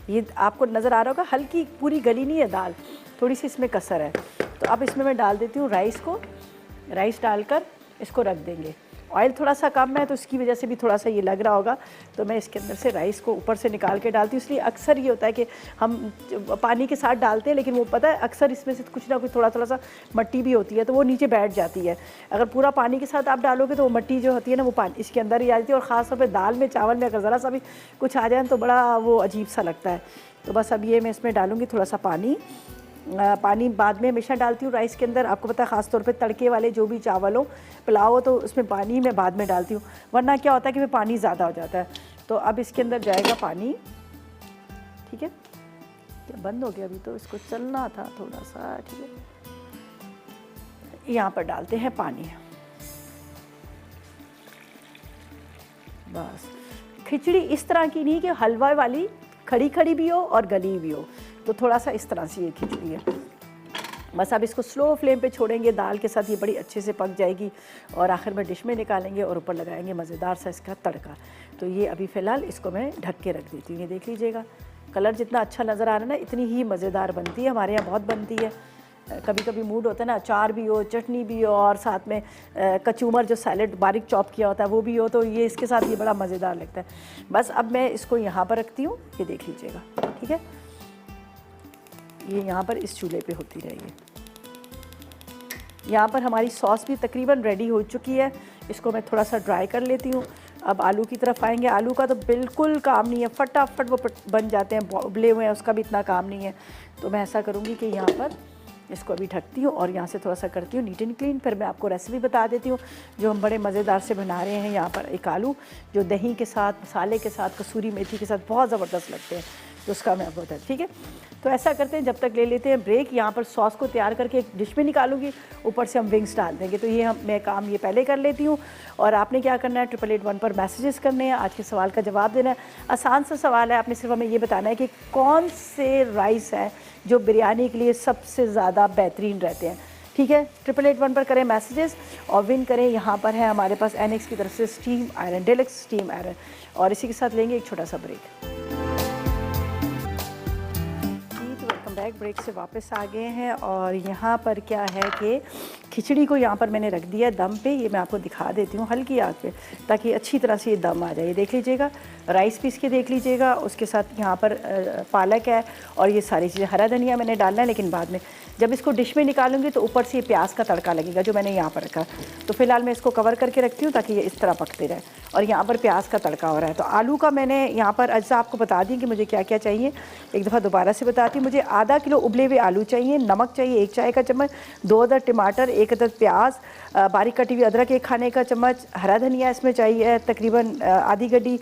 ये आपको नज़र आ रहा होगा हल्की, पूरी गली नहीं है दाल, थोड़ी सी इसमें कसर है। तो अब इसमें मैं डाल देती हूँ राइस को। राइस डालकर इसको रख देंगे। ऑयल थोड़ा सा कम है तो उसकी वजह से भी थोड़ा सा ये लग रहा होगा, तो मैं इसके अंदर से राइस को ऊपर से निकाल के डालती हूँ। इसलिए अक्सर ये होता है कि हम पानी के साथ डालते हैं, लेकिन वो पता है अक्सर इसमें से कुछ ना कुछ थोड़ा सा मट्टी भी होती है, तो वो नीचे बैठ जाती है। अगर पूरा पानी के साथ आप डालोगे तो वो मट्टी जो होती है ना, वो पानी इसके अंदर ही आ जाती है। और ख़ास तौर पर दाल में, चावल में अगर ज़रा सा भी कुछ आ जाए तो बड़ा वो अजीब सा लगता है। तो बस अब ये मैं इसमें डालूँगी थोड़ा सा पानी। पानी बाद में हमेशा डालती हूँ राइस के अंदर, आपको पता है, ख़ास तौर पे तड़के वाले जो भी चावल हो, पुलाव हो, तो उसमें पानी मैं बाद में डालती हूँ, वरना क्या होता है कि मैं पानी ज़्यादा हो जाता है। तो अब इसके अंदर जाएगा पानी, ठीक है। क्या बंद हो गया अभी? तो इसको चलना था थोड़ा सा, ठीक है। यहाँ पर डालते हैं पानी। बस खिचड़ी इस तरह की नहीं कि हलवा वाली खड़ी खड़ी भी हो और गली भी हो, तो थोड़ा सा इस तरह से ये खिचड़ी है। बस अब इसको स्लो फ्लेम पे छोड़ेंगे, दाल के साथ ये बड़ी अच्छे से पक जाएगी और आखिर में डिश में निकालेंगे और ऊपर लगाएंगे मज़ेदार सा इसका तड़का। तो ये अभी फ़िलहाल इसको मैं ढक के रख देती हूँ। ये देख लीजिएगा, कलर जितना अच्छा नज़र आ रहा है ना, इतनी ही मज़ेदार बनती है। हमारे यहाँ बहुत बनती है। कभी कभी मूड होता है ना, अचार भी हो, चटनी भी हो और साथ में कचूमर जो सैलेड बारीक चॉप किया होता है वो भी हो, तो ये इसके साथ ये बड़ा मज़ेदार लगता है। बस अब मैं इसको यहाँ पर रखती हूँ, ये देख लीजिएगा, ठीक है। ये यहाँ पर इस चूल्हे पे होती रहेगी। यहाँ पर हमारी सॉस भी तकरीबन रेडी हो चुकी है। इसको मैं थोड़ा सा ड्राई कर लेती हूँ। अब आलू की तरफ आएंगे। आलू का तो बिल्कुल काम नहीं है, फटाफट वो बन जाते हैं, उबले हुए हैं, उसका भी इतना काम नहीं है। तो मैं ऐसा करूँगी कि यहाँ पर इसको अभी ढकती हूँ और यहाँ से थोड़ा सा करती हूँ नीट एंड क्लीन। फिर मैं आपको रेसिपी बता देती हूँ जो हम बड़े मज़ेदार से बना रहे हैं। यहाँ पर एक आलू जो दही के साथ, मसाले के साथ, कसूरी मेथी के साथ बहुत ज़बरदस्त लगते हैं, तो उसका मैं आपको बता, ठीक है। तो ऐसा करते हैं, जब तक ले लेते हैं ब्रेक। यहाँ पर सॉस को तैयार करके एक डिश में निकालूंगी, ऊपर से हम विंग्स डाल देंगे। तो ये मैं काम ये पहले कर लेती हूँ। और आपने क्या करना है, 888 पर मैसेजेस करने हैं, आज के सवाल का जवाब देना है। आसान सा सवाल है, आपने सिर्फ हमें ये बताना है कि कौन से राइस हैं जो बिरयानी के लिए सबसे ज़्यादा बेहतरीन रहते हैं, ठीक है। 888 पर करें मैसेजेस और विन करें। यहाँ पर है हमारे पास एनएक्स की तरफ से steam iron, deluxe steam iron. और इसी के साथ लेंगे एक छोटा सा ब्रेक। बैक ब्रेक से वापस आ गए हैं और यहाँ पर क्या है कि खिचड़ी को यहाँ पर मैंने रख दिया दम पे। ये मैं आपको दिखा देती हूँ हल्की आंच पे, ताकि अच्छी तरह से ये दम आ जाए। देख लीजिएगा, राइस पीस के देख लीजिएगा, उसके साथ यहाँ पर पालक है और ये सारी चीज़ें। हरा धनिया मैंने डालना है, लेकिन बाद में जब इसको डिश में निकालूंगी तो ऊपर से ये प्याज का तड़का लगेगा जो मैंने यहाँ पर रखा। तो फिलहाल मैं इसको कवर करके रखती हूँ ताकि ये इस तरह पकते रहे। और यहाँ पर प्याज का तड़का हो रहा है। तो आलू का मैंने यहाँ पर अज्जा आपको बता दी कि मुझे क्या क्या चाहिए। एक दफ़ा दोबारा से बताती हूँ। मुझे आधा किलो उबले हुए आलू चाहिए, नमक चाहिए 1 चाय का चम्मच, 2 अदद टमाटर, 1 अदद प्याज, बारीक कटी हुई अदरक 1 खाने का चम्मच, हरा धनिया इसमें चाहिए तकरीबन आधी गड्डी,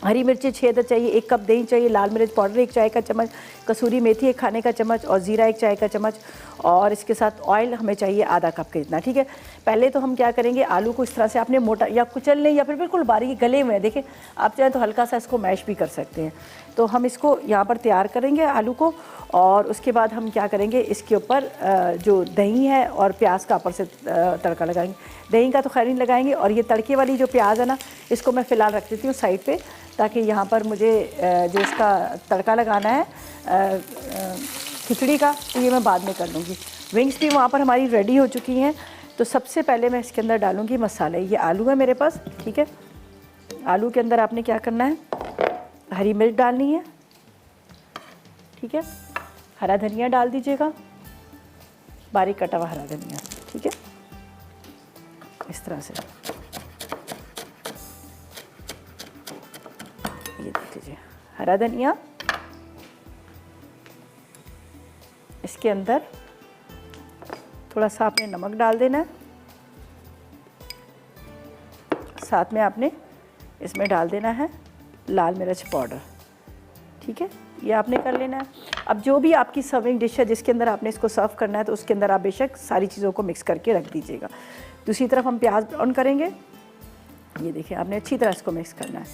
हरी मिर्ची 6 अदद चाहिए, 1 कप दही चाहिए, लाल मिर्च पाउडर 1 चाय का चम्मच, कसूरी मेथी 1 खाने का चम्मच और ज़ीरा 1 चाय का चम्मच। और इसके साथ ऑयल हमें चाहिए आधा कप के जितना, ठीक है। पहले तो हम क्या करेंगे, आलू को इस तरह से आपने मोटा या कुचल लें या फिर बिल्कुल बारीक गले हुए हैं, देखें आप चाहें तो हल्का सा इसको मैश भी कर सकते हैं। तो हम इसको यहाँ पर तैयार करेंगे आलू को। और उसके बाद हम क्या करेंगे, इसके ऊपर जो दही है और प्याज का ऊपर से तड़का लगाएंगे। दही का तो खैर नहीं लगाएंगे। और ये तड़के वाली जो प्याज है ना, इसको मैं फ़िलहाल रख देती हूँ साइड पे, ताकि यहाँ पर मुझे जो इसका तड़का लगाना है खिचड़ी का, तो ये मैं बाद में कर लूँगी। विंग्स भी वहाँ पर हमारी रेडी हो चुकी हैं। तो सबसे पहले मैं इसके अंदर डालूँगी मसाले। ये आलू है मेरे पास, ठीक है। आलू के अंदर आपने क्या करना है, हरी मिर्च डालनी है, ठीक है। हरा धनिया डाल दीजिएगा, बारीक कटा हुआ हरा धनिया, ठीक है, इस तरह से। ये देख लीजिए हरा धनिया, इसके अंदर थोड़ा सा आपने नमक डाल देना है, साथ में आपने इसमें डाल देना है लाल मिर्च पाउडर, ठीक है, ये आपने कर लेना है। अब जो भी आपकी सर्विंग डिश है जिसके अंदर आपने इसको सर्व करना है तो उसके अंदर आप बेशक सारी चीज़ों को मिक्स करके रख दीजिएगा। दूसरी तरफ हम प्याज ब्राउन करेंगे। ये देखिए आपने अच्छी तरह इसको मिक्स करना है,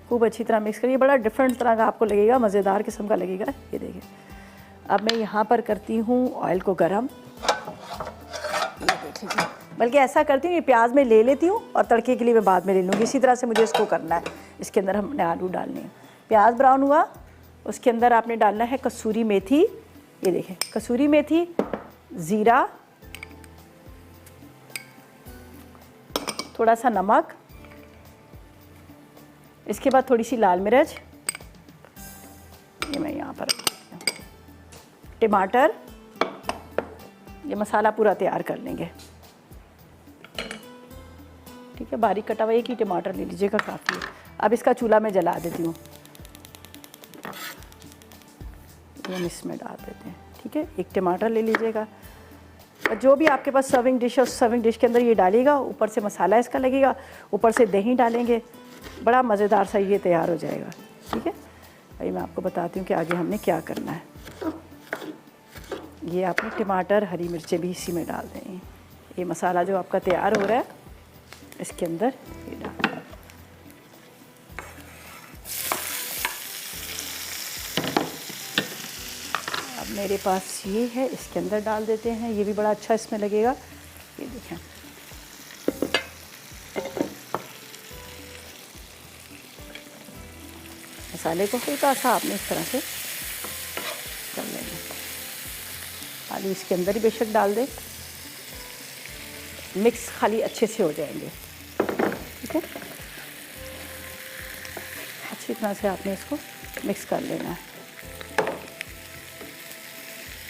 खूब अच्छी तरह मिक्स करिए, बड़ा डिफरेंट तरह का आपको लगेगा, मज़ेदार किस्म का लगेगा। ये देखिए अब मैं यहाँ पर करती हूँ ऑयल को गरम। ये देख लीजिए, बल्कि ऐसा करती हूँ ये प्याज में ले लेती हूँ और तड़के के लिए मैं बाद में ले लूँगी। इसी तरह से मुझे इसको करना है। इसके अंदर हमने आलू डालने हैं। प्याज ब्राउन हुआ, उसके अंदर आपने डालना है कसूरी मेथी। ये देखें कसूरी मेथी, ज़ीरा, थोड़ा सा नमक, इसके बाद थोड़ी सी लाल मिर्च, ये मैं यहाँ पर, टमाटर, ये मसाला पूरा तैयार कर लेंगे, ठीक है। बारीक कटा हुआ एक ही टमाटर ले लीजिएगा, काफ़ी है। अब इसका चूल्हा मैं जला देती हूँ, ये हम इसमें डाल देते हैं, ठीक है। एक टमाटर ले लीजिएगा और जो भी आपके पास सर्विंग डिश है उस सर्विंग डिश के अंदर ये डालिएगा। ऊपर से मसाला इसका लगेगा, ऊपर से दही डालेंगे, बड़ा मज़ेदार सा ये तैयार हो जाएगा, ठीक है। अभी मैं आपको बताती हूँ कि आगे हमने क्या करना है। ये आपने टमाटर, हरी मिर्चें भी इसी में डाल दें। ये मसाला जो आपका तैयार हो रहा है इसके अंदर ये डाल। अब मेरे पास ये है, इसके अंदर डाल देते हैं। ये भी बड़ा अच्छा इसमें लगेगा। ये देखें मसाले को हल्का सा आपने इस तरह से कर लेना। आलू इसके अंदर ही बेशक डाल दें, मिक्स खाली अच्छे से हो जाएंगे, ठीक है। अच्छी तरह से आपने इसको मिक्स कर लेना है।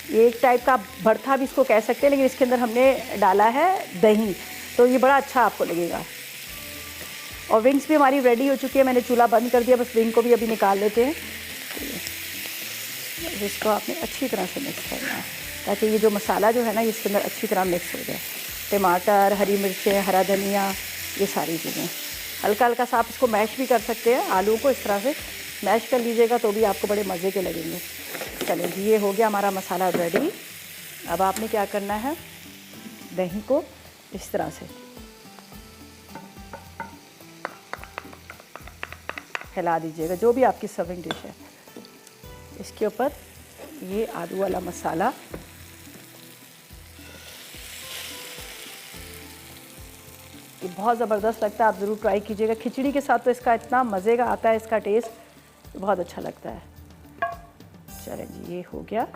ये एक टाइप का भरथा भी इसको कह सकते हैं, लेकिन इसके अंदर हमने डाला है दही, तो ये बड़ा अच्छा आपको लगेगा। और विंग्स भी हमारी रेडी हो चुकी है, मैंने चूल्हा बंद कर दिया, बस विंग को भी अभी निकाल लेते हैं। इसको आपने अच्छी तरह से मिक्स करना है ताकि ये जो मसाला जो है ना इसके अंदर अच्छी तरह मिक्स हो जाए। टमाटर, हरी मिर्चें, हरा धनिया, ये सारी चीज़ें हल्का हल्का सा आप इसको मैश भी कर सकते हैं। आलू को इस तरह से मैश कर लीजिएगा तो भी आपको बड़े मज़े के लगेंगे। चलिए जी, ये हो गया हमारा मसाला रेडी। अब आपने क्या करना है, दही को इस तरह से हिला दीजिएगा, जो भी आपकी सर्विंग डिश है इसके ऊपर ये आलू वाला मसाला ये बहुत ज़बरदस्त लगता है, आप ज़रूर ट्राई कीजिएगा। खिचड़ी के साथ तो इसका इतना मज़े का आता है, इसका टेस्ट बहुत अच्छा लगता है। चलें जी, ये हो गया।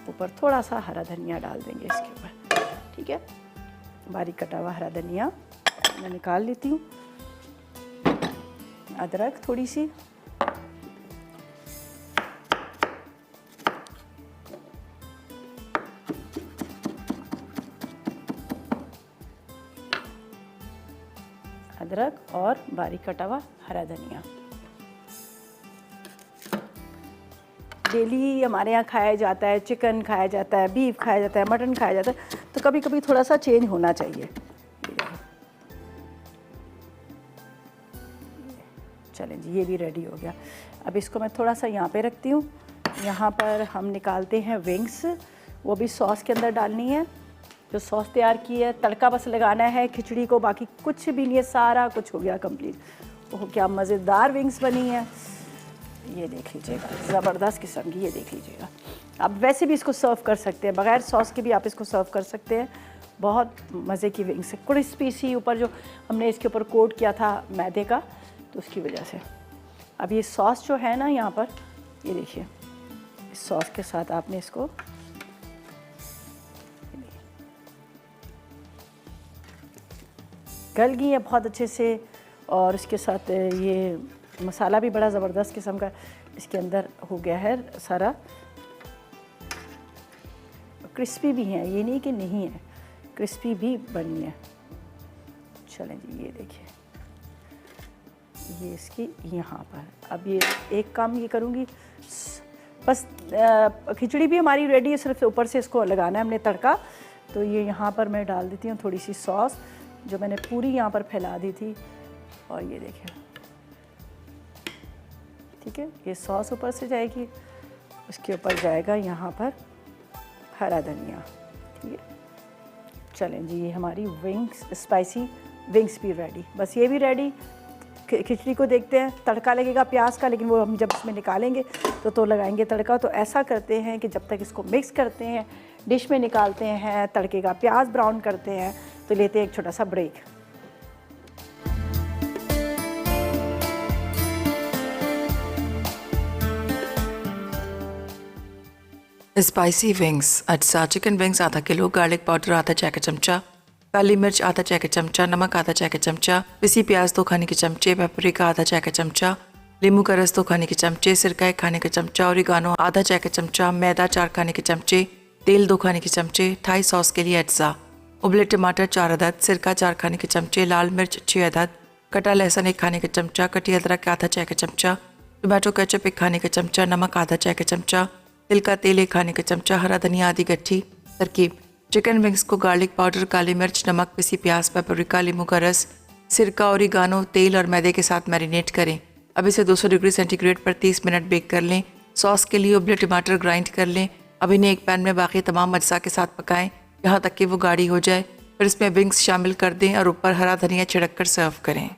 ऊपर थोड़ा सा हरा धनिया डाल देंगे इसके ऊपर, ठीक है। बारीक कटा हुआ हरा धनिया मैं निकाल लेती हूँ। अदरक थोड़ी सी, अदरक और बारीक कटा हुआ हरा धनिया। डेली हमारे यहाँ खाया जाता है, चिकन खाया जाता है, बीफ खाया जाता है, मटन खाया जाता है, तो कभी कभी थोड़ा सा चेंज होना चाहिए। चलें जी, ये भी रेडी हो गया। अब इसको मैं थोड़ा सा यहाँ पे रखती हूँ। यहाँ पर हम निकालते हैं विंग्स, वो भी सॉस के अंदर डालनी है। जो सॉस तैयार की है, तड़का बस लगाना है खिचड़ी को, बाकी कुछ भी नहीं है, सारा कुछ हो गया कंप्लीट। ओह क्या मज़ेदार विंग्स बनी है, ये देख लीजिएगा, ज़बरदस्त किस्म की, ये देख लीजिएगा। आप वैसे भी इसको सर्व कर सकते हैं, बग़ैर सॉस के भी आप इसको सर्व कर सकते हैं। बहुत मज़े की विंग्स है, क्रिस्पी सी, ऊपर जो हमने इसके ऊपर कोट किया था मैदे का, तो उसकी वजह से। अब ये सॉस जो है ना यहाँ पर, ये देखिए, इस सॉस के साथ आपने इसको गल गई है बहुत अच्छे से, और इसके साथ ये मसाला भी बड़ा ज़बरदस्त किस्म का इसके अंदर हो गया है सारा। क्रिस्पी भी हैं, ये नहीं कि नहीं है, क्रिस्पी भी बनी है। चलें जी, ये देखिए, ये इसकी यहाँ पर। अब ये एक काम ये करूँगी, बस खिचड़ी भी हमारी रेडी है, सिर्फ ऊपर से इसको लगाना है हमने तड़का। तो ये यहाँ पर मैं डाल देती हूँ थोड़ी सी सॉस जो मैंने पूरी यहाँ पर फैला दी थी, और ये देखिए, ठीक है, ये सॉस ऊपर से जाएगी, उसके ऊपर जाएगा यहाँ पर हरा धनिया, ठीक है। चलें जी, ये हमारी विंग्स, स्पाइसी विंग्स भी रेडी, बस ये भी रेडी। खिचड़ी को देखते हैं, तड़का लगेगा प्याज का, लेकिन वो हम जब इसमें निकालेंगे तो लगाएंगे तड़का। तो ऐसा करते हैं कि जब तक इसको मिक्स करते हैं, डिश में निकालते हैं, तड़के का प्याज ब्राउन करते हैं, तो लेते हैं एक छोटा सा ब्रेक। स्पाइसी विंग्स, अज्जा चिकन विंग्स आधा किलो, गार्लिक पाउडर आधा चाय का चमचा, काली मिर्च आधा चाय का चमचा, नमक आधा चाय का चमचा, पिसी प्याज 2 खाने के चमचे, पेपरिका आधा चाय का चमचा, नींबू का रस 2 खाने के चमचे, सिरका 1 खाने का चमचा, ओरिगानो आधा चाय का चमचा, मैदा 4 खाने के चमचे, तेल 2 खाने के चमचे, थाई सॉस के लिए अज्जा, उबले टमाटर 4 अदद, सिरका 4 खाने के चमचे, लाल मिर्च 6 अदद, कटा लहसुन 1 खाने का चमचा, कटी अदरक आधा चाय का चमचा, टमाटो केचप 1 खाने का चमचा, नमक आधा चाय का चमचा, तिल का तेल 1 खाने का चमचा, हरा धनिया आधी गट्ठी। तरकीब: चिकन विंग्स को गार्लिक पाउडर, काली मिर्च, नमक, पिसी प्याज, पेपरिका, नींबू का रस, सिरका, ओरिगानो, तेल और मैदे के साथ मैरिनेट करें। अब इसे 200 डिग्री सेंटीग्रेड पर 30 मिनट बेक कर लें। सॉस के लिए उबले टमाटर ग्राइंड कर लें। अब इन्हें एक पैन में बाकी तमाम अज्जा के साथ पकाएं यहाँ तक कि वो गाढ़ी हो जाए। फिर इसमें विंग्स शामिल कर दें और ऊपर हरा धनिया छिड़क कर सर्व करें।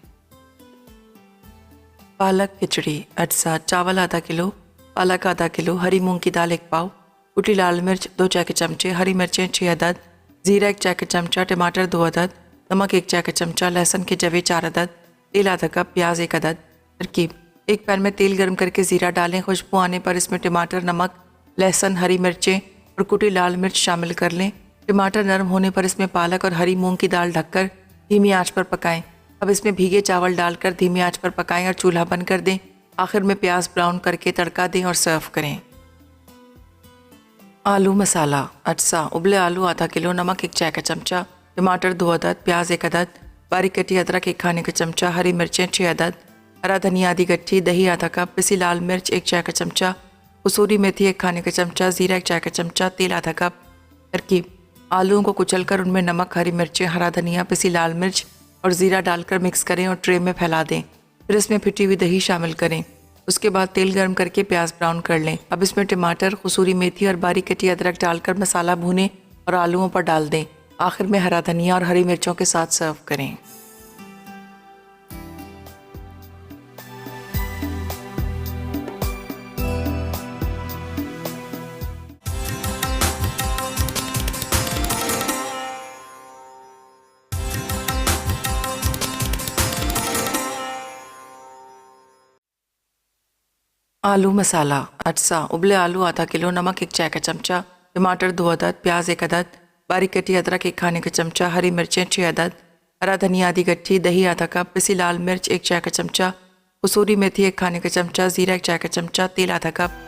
पालक खिचड़ी अज्जा: चावल आधा किलो, पालक आधा किलो, हरी मूंग की दाल 1 पाव, कुटी लाल मिर्च 2 चाय के चमचे, हरी मिर्चें 6 अदद, जीरा 1 चाय का चमचा, टमाटर 2 अदद, नमक 1 चाय का चमचा, लहसुन के जवे 4 अदद, तेल आधा कप, प्याज 1 अदद। तरकीब: एक पैन में तेल गर्म करके ज़ीरा डालें। खुशबू आने पर इसमें टमाटर, नमक, लहसुन, हरी मिर्चें और कुटी लाल मिर्च शामिल कर लें। टमाटर नरम होने पर इसमें पालक और हरी मूंग की दाल ढककर धीमी आंच पर पकाएं। अब इसमें भीगे चावल डालकर धीमी आंच पर पकाएं और चूल्हा बंद कर दें। आखिर में प्याज ब्राउन करके तड़का दें और सर्व करें। आलू मसाला अज्जा: उबले आलू आधा किलो, नमक 1 चाय का चमचा, टमाटर 2 अदद, प्याज 1 अदद, बारीक कटी अदरक 1 खाने का चमचा, हरी मिर्चें 6 अदद, हरा धनिया आधी गट्ठी, दही आधा कप, पिसी लाल मिर्च 1 चाय का चमचा, कसूरी मेथी 1 खाने का चमचा, जीरा 1 चाय का चमचा, तेल आधा कप। तरकीब: आलूओं को कुचलकर उनमें नमक, हरी मिर्चें, हरा धनिया, पिसी लाल मिर्च और ज़ीरा डालकर मिक्स करें और ट्रे में फैला दें। फिर इसमें फिटी हुई दही शामिल करें। उसके बाद तेल गर्म करके प्याज ब्राउन कर लें। अब इसमें टमाटर, कसूरी मेथी और बारीक कटी अदरक डालकर मसाला भूनें और आलूओं पर डाल दें। आखिर में हरा धनिया और हरी मिर्चों के साथ सर्व करें। आलू मसाला अज्जा: उबले आलू आधा किलो, नमक 1 चाय का चमचा, टमाटर 2 अदद, प्याज 1 अदद, बारीक कटी अदरक 1 खाने का चमचा, हरी मिर्चें 6 अदद, हरा धनिया आधी गट्ठी, दही आधा कप, पिसी लाल मिर्च 1 चाय का चमचा, कसूरी मेथी 1 खाने का चमचा, जीरा 1 चाय का चमचा, तेल आधा कप।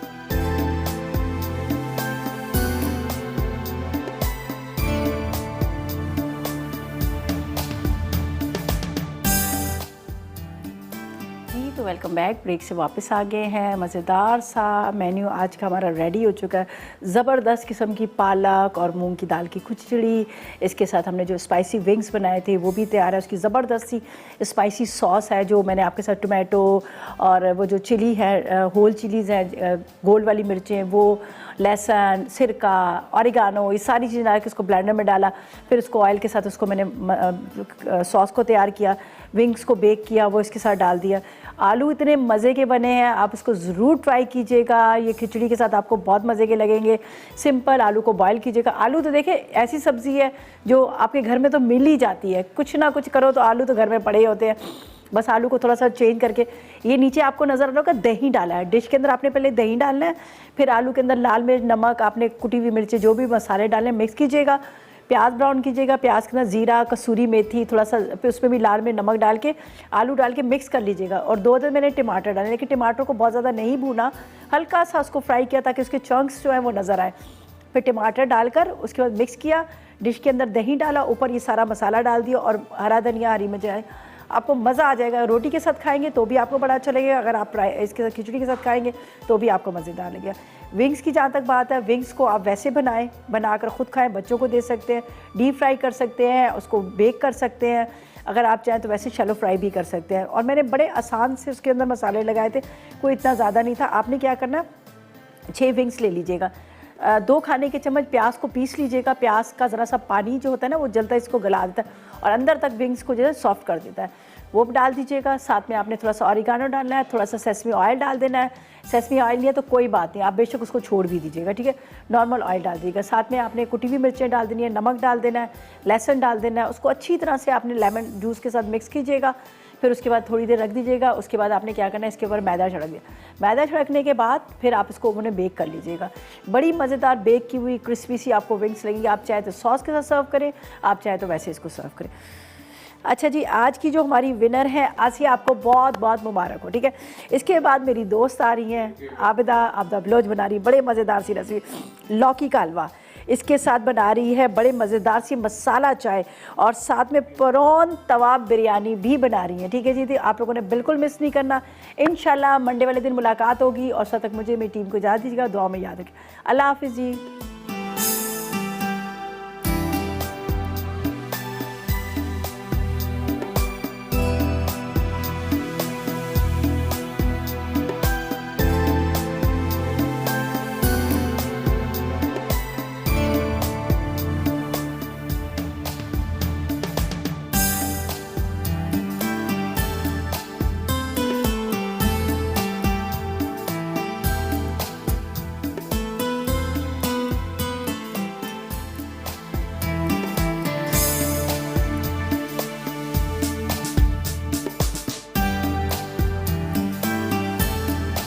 तो वेलकम बैक। ब्रेक से वापस आ गए हैं। मज़ेदार सा मेन्यू आज का हमारा रेडी हो चुका है। ज़बरदस्त किस्म की पालक और मूंग की दाल की खिचड़ी, इसके साथ हमने जो स्पाइसी विंग्स बनाए थे वो भी तैयार है। उसकी ज़बरदस्त सी स्पाइसी सॉस है जो मैंने आपके साथ टोमेटो और वो जो चिली है, होल चिलीज़ है, गोल्ड वाली मिर्चें, वो लहसुन, सिरका, ऑरिगानो, ये सारी चीज़ें डाल के उसको ब्लेंडर में डाला। फिर उसको ऑयल के साथ उसको मैंने सॉस को तैयार किया, विंग्स को बेक किया, वो इसके साथ डाल दिया। आलू इतने मज़े के बने हैं, आप इसको ज़रूर ट्राई कीजिएगा। ये खिचड़ी के साथ आपको बहुत मज़े के लगेंगे। सिंपल आलू को बॉयल कीजिएगा। आलू तो देखिए ऐसी सब्ज़ी है जो आपके घर में तो मिल ही जाती है, कुछ ना कुछ करो तो आलू तो घर में पड़े ही होते हैं। बस आलू को थोड़ा सा चेंज करके, ये नीचे आपको नज़र आ रहा होगा दही डाला है। डिश के अंदर आपने पहले दही डालना है, फिर आलू के अंदर लाल मिर्च, नमक, आपने कुटी हुई मिर्चें, जो भी मसाले डालें मिक्स कीजिएगा। प्याज ब्राउन कीजिएगा, प्याज के अंदर ज़ीरा, कसूरी मेथी, थोड़ा सा फिर उसमें भी लाल मिर्च, नमक डाल के आलू डाल के मिक्स कर लीजिएगा। और 2 अदर मैंने टमाटर डाले, लेकिन टमाटर को बहुत ज़्यादा नहीं भूना, हल्का सा उसको फ्राई किया ताकि उसके चंक्स जो हैं वो नज़र आए। फिर टमाटर डालकर उसके बाद मिक्स किया, डिश के अंदर दही डाला, ऊपर ये सारा मसाला डाल दिया और हरा धनिया, हरी मिर्च। आपको मज़ा आ जाएगा। रोटी के साथ खाएंगे तो भी आपको बड़ा अच्छा लगेगा, अगर आप इसके साथ खिचड़ी के साथ खाएंगे तो भी आपको मज़ेदार लगेगा। विंग्स की जहाँ तक बात है, विंग्स को आप वैसे बनाकर ख़ुद खाएं, बच्चों को दे सकते हैं, डीप फ्राई कर सकते हैं, उसको बेक कर सकते हैं, अगर आप चाहें तो वैसे शैलो फ्राई भी कर सकते हैं। और मैंने बड़े आसान से उसके अंदर मसाले लगाए थे, कोई इतना ज़्यादा नहीं था। आपने क्या करना, 6 विंग्स ले लीजिएगा, 2 खाने के चम्मच प्याज को पीस लीजिएगा। प्याज का ज़रा सा पानी जो होता है ना वो जलता है, इसको गला देता है और अंदर तक विंग्स को जो है सॉफ्ट कर देता है, वो डाल दीजिएगा। साथ में आपने थोड़ा सा ऑरिगानो डालना है, थोड़ा सा सेसमी ऑयल डाल देना है। सेसमी ऑयल लिया तो कोई बात नहीं, आप बेशक उसको छोड़ भी दीजिएगा, ठीक है, नॉर्मल ऑयल डाल दीजिएगा। साथ में आपने कुटी हुई मिर्चें डाल देनी है, नमक डाल देना है, लहसुन डाल देना है, उसको अच्छी तरह से आपने लेमन जूस के साथ मिक्स कीजिएगा। फिर उसके बाद थोड़ी देर रख दीजिएगा। उसके बाद आपने क्या करना है, इसके ऊपर मैदा छिड़क दिया। मैदा छिड़कने के बाद फिर आप इसको उन्हें बेक कर लीजिएगा। बड़ी मज़ेदार बेक की हुई क्रिस्पी सी आपको विंग्स लगेंगी। आप चाहे तो सॉस के साथ सर्व करें, आप चाहे तो वैसे इसको सर्व करें। अच्छा जी, आज की जो हमारी विनर है आसिया, आपको बहुत बहुत मुबारक हो, ठीक है। इसके बाद मेरी दोस्त आ रही हैं आबिदा बलोच, बना रही बड़े मज़ेदार सी रेसिपी लौकी का हलवा। इसके साथ बना रही है बड़े मज़ेदार सी मसाला चाय और साथ में प्रॉन तवा बिरयानी भी बना रही है, ठीक है जी। आप लोगों ने बिल्कुल मिस नहीं करना। इंशाल्लाह मंडे वाले दिन मुलाकात होगी और तब तक मुझे मेरी टीम को इजाज़त दीजिएगा। दुआ में याद रखें। अल्लाह हाफ़िज़ जी।